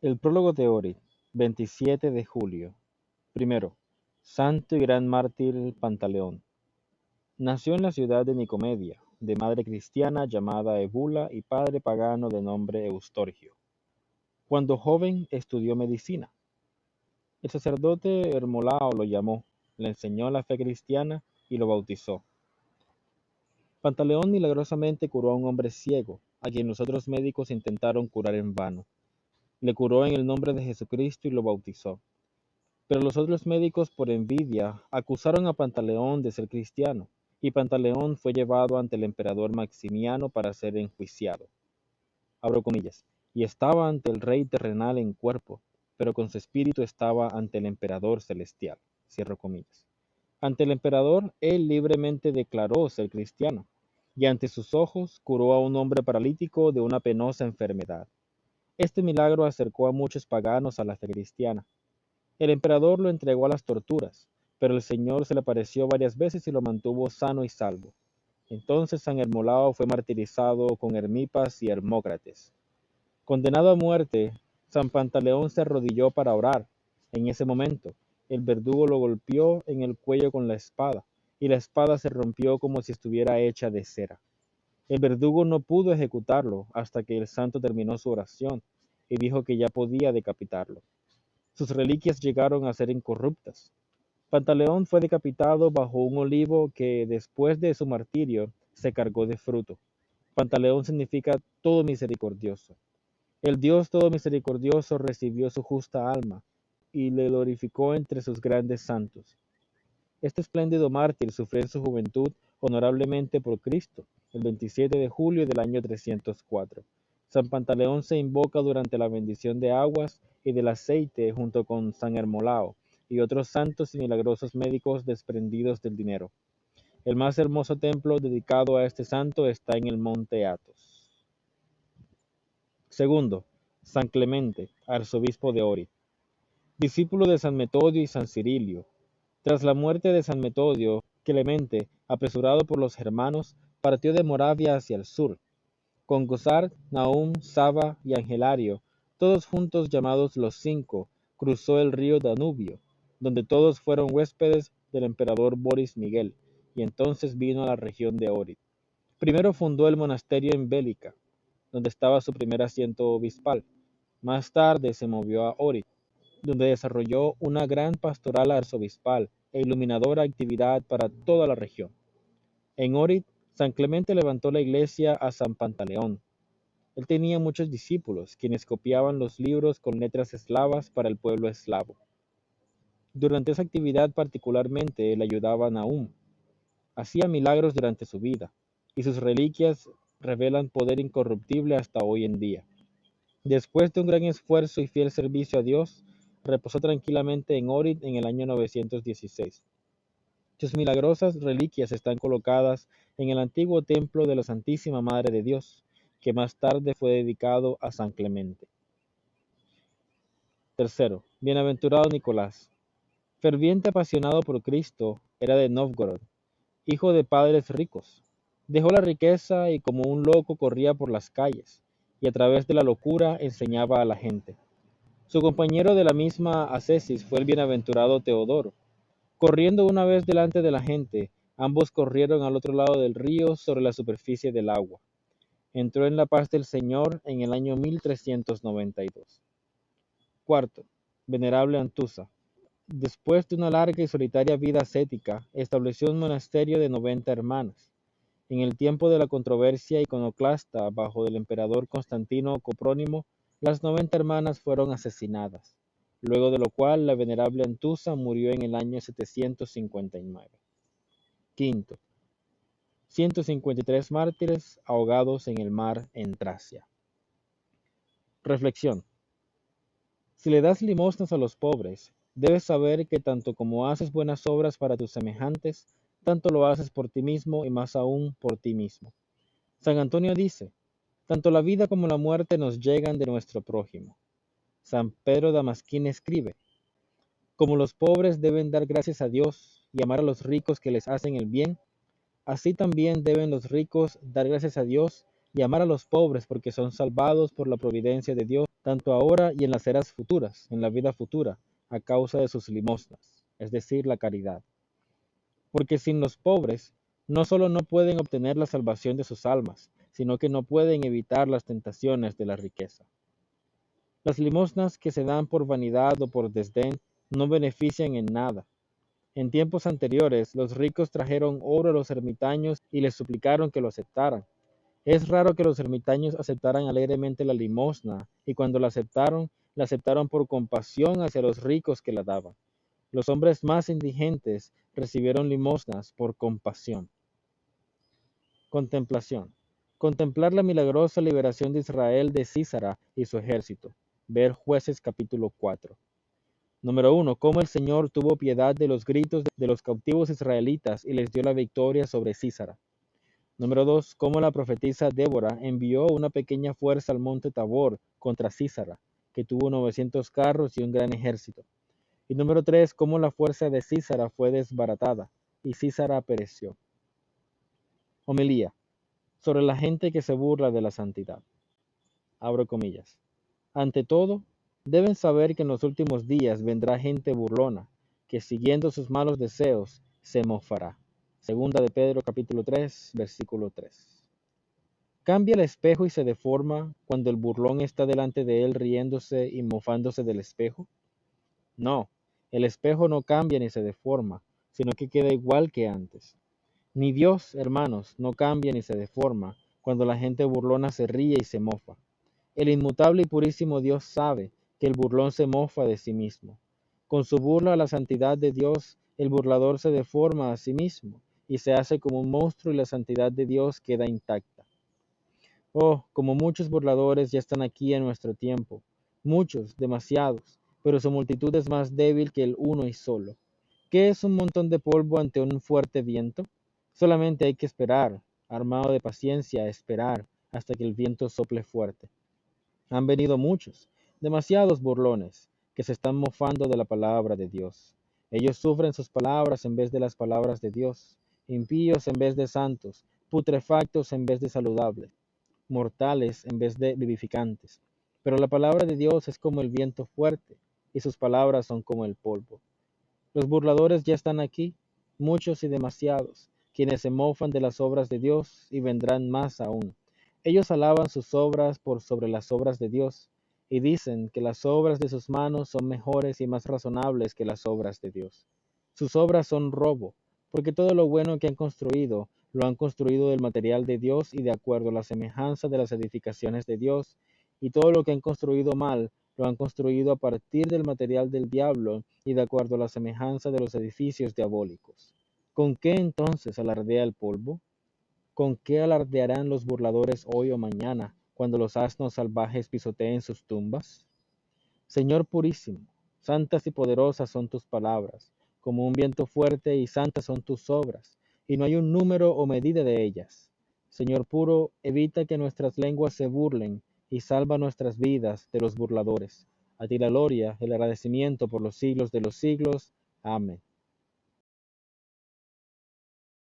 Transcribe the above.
El prólogo de Ori, 27 de julio. Primero, santo y gran mártir Pantaleón. Nació en la ciudad de Nicomedia, de madre cristiana llamada Ebula y padre pagano de nombre Eustorgio. Cuando joven estudió medicina. El sacerdote Hermolao lo llamó, le enseñó la fe cristiana y lo bautizó. Pantaleón milagrosamente curó a un hombre ciego, a quien los otros médicos intentaron curar en vano. Le curó en el nombre de Jesucristo y lo bautizó. Pero los otros médicos, por envidia, acusaron a Pantaleón de ser cristiano, y Pantaleón fue llevado ante el emperador Maximiano para ser enjuiciado. Abro comillas. Y estaba ante el rey terrenal en cuerpo, pero con su espíritu estaba ante el emperador celestial. Cierro comillas. Ante el emperador, él libremente declaró ser cristiano, y ante sus ojos curó a un hombre paralítico de una penosa enfermedad. Este milagro acercó a muchos paganos a la fe cristiana. El emperador lo entregó a las torturas, pero el Señor se le apareció varias veces y lo mantuvo sano y salvo. Entonces San Hermolao fue martirizado con Hermipas y Hermócrates. Condenado a muerte, San Pantaleón se arrodilló para orar. En ese momento, el verdugo lo golpeó en el cuello con la espada, y la espada se rompió como si estuviera hecha de cera. El verdugo no pudo ejecutarlo hasta que el santo terminó su oración y dijo que ya podía decapitarlo. Sus reliquias llegaron a ser incorruptas. Pantaleón fue decapitado bajo un olivo que, después de su martirio, se cargó de fruto. Pantaleón significa todo misericordioso. El Dios todo misericordioso recibió su justa alma y le glorificó entre sus grandes santos. Este espléndido mártir sufrió en su juventud honorablemente por Cristo, el 27 de julio del año 304. San Pantaleón se invoca durante la bendición de aguas y del aceite junto con San Hermolao y otros santos y milagrosos médicos desprendidos del dinero. El más hermoso templo dedicado a este santo está en el monte Athos. Segundo, San Clemente, arzobispo de Ori, discípulo de San Metodio y San Cirilio. Tras la muerte de San Metodio, Clemente, apresurado por los germanos, partió de Moravia hacia el sur. Con Gosar, Nahum, Saba y Angelario, todos juntos llamados los Cinco, cruzó el río Danubio, donde todos fueron huéspedes del emperador Boris Miguel, y entonces vino a la región de Ohrid. Primero fundó el monasterio en Bélica, donde estaba su primer asiento obispal. Más tarde se movió a Ohrid, donde desarrolló una gran pastoral arzobispal e iluminadora actividad para toda la región. En Ohrid, San Clemente levantó la iglesia a San Pantaleón. Él tenía muchos discípulos, quienes copiaban los libros con letras eslavas para el pueblo eslavo. Durante esa actividad particularmente le ayudaba a Nahum. Hacía milagros durante su vida, y sus reliquias revelan poder incorruptible hasta hoy en día. Después de un gran esfuerzo y fiel servicio a Dios, reposó tranquilamente en Ohrid en el año 916. Sus milagrosas reliquias están colocadas en el antiguo templo de la Santísima Madre de Dios, que más tarde fue dedicado a San Clemente. Tercero, bienaventurado Nicolás. Ferviente apasionado por Cristo, era de Novgorod, hijo de padres ricos. Dejó la riqueza y como un loco corría por las calles, y a través de la locura enseñaba a la gente. Su compañero de la misma ascesis fue el bienaventurado Teodoro. Corriendo una vez delante de la gente, ambos corrieron al otro lado del río sobre la superficie del agua. Entró en la paz del Señor en el año 1392. Cuarto, venerable Antusa. Después de una larga y solitaria vida ascética, estableció un monasterio de 90 hermanas. En el tiempo de la controversia iconoclasta bajo el emperador Constantino Coprónimo, las 90 hermanas fueron asesinadas, luego de lo cual la venerable Antusa murió en el año 759. Quinto, 153 mártires ahogados en el mar en Tracia. Reflexión. Si le das limosnas a los pobres, debes saber que tanto como haces buenas obras para tus semejantes, tanto lo haces por ti mismo y más aún por ti mismo. San Antonio dice, tanto la vida como la muerte nos llegan de nuestro prójimo. San Pedro Damasquín escribe, como los pobres deben dar gracias a Dios y amar a los ricos que les hacen el bien, así también deben los ricos dar gracias a Dios y amar a los pobres porque son salvados por la providencia de Dios tanto ahora y en las eras futuras, en la vida futura, a causa de sus limosnas, es decir, la caridad. Porque sin los pobres, no solo no pueden obtener la salvación de sus almas, sino que no pueden evitar las tentaciones de la riqueza. Las limosnas que se dan por vanidad o por desdén no benefician en nada. En tiempos anteriores, los ricos trajeron oro a los ermitaños y les suplicaron que lo aceptaran. Es raro que los ermitaños aceptaran alegremente la limosna, y cuando la aceptaron por compasión hacia los ricos que la daban. Los hombres más indigentes recibieron limosnas por compasión. Contemplación. Contemplar la milagrosa liberación de Israel de Sísara y su ejército. Ver Jueces capítulo 4. Número 1. Cómo el Señor tuvo piedad de los gritos de los cautivos israelitas y les dio la victoria sobre Sísara. Número 2. Cómo la profetisa Débora envió una pequeña fuerza al monte Tabor contra Sísara, que tuvo 900 carros y un gran ejército. Y número 3. Cómo la fuerza de Sísara fue desbaratada y Sísara pereció. Homilía. Sobre la gente que se burla de la santidad. Abro comillas. Ante todo, deben saber que en los últimos días vendrá gente burlona, que siguiendo sus malos deseos se mofará. Segunda de Pedro capítulo 3, versículo 3. ¿Cambia el espejo y se deforma cuando el burlón está delante de él riéndose y mofándose del espejo? No, el espejo no cambia ni se deforma, sino que queda igual que antes. Ni Dios, hermanos, no cambia ni se deforma cuando la gente burlona se ríe y se mofa. El inmutable y purísimo Dios sabe que el burlón se mofa de sí mismo. Con su burla a la santidad de Dios, el burlador se deforma a sí mismo y se hace como un monstruo y la santidad de Dios queda intacta. Oh, como muchos burladores ya están aquí en nuestro tiempo, muchos, demasiados, pero su multitud es más débil que el uno y solo. ¿Qué es un montón de polvo ante un fuerte viento? Solamente hay que esperar, armado de paciencia, esperar hasta que el viento sople fuerte. Han venido muchos, demasiados burlones, que se están mofando de la palabra de Dios. Ellos sufren sus palabras en vez de las palabras de Dios, impíos en vez de santos, putrefactos en vez de saludables, mortales en vez de vivificantes. Pero la palabra de Dios es como el viento fuerte, y sus palabras son como el polvo. Los burladores ya están aquí, muchos y demasiados, quienes se mofan de las obras de Dios, y vendrán más aún. Ellos alaban sus obras por sobre las obras de Dios, y dicen que las obras de sus manos son mejores y más razonables que las obras de Dios. Sus obras son robo, porque todo lo bueno que han construido, lo han construido del material de Dios y de acuerdo a la semejanza de las edificaciones de Dios, y todo lo que han construido mal, lo han construido a partir del material del diablo y de acuerdo a la semejanza de los edificios diabólicos. ¿Con qué entonces alardea el polvo? ¿Con qué alardearán los burladores hoy o mañana, cuando los asnos salvajes pisoteen sus tumbas? Señor purísimo, santas y poderosas son tus palabras, como un viento fuerte, y santas son tus obras, y no hay un número o medida de ellas. Señor puro, evita que nuestras lenguas se burlen, y salva nuestras vidas de los burladores. A ti la gloria, el agradecimiento por los siglos de los siglos. Amén.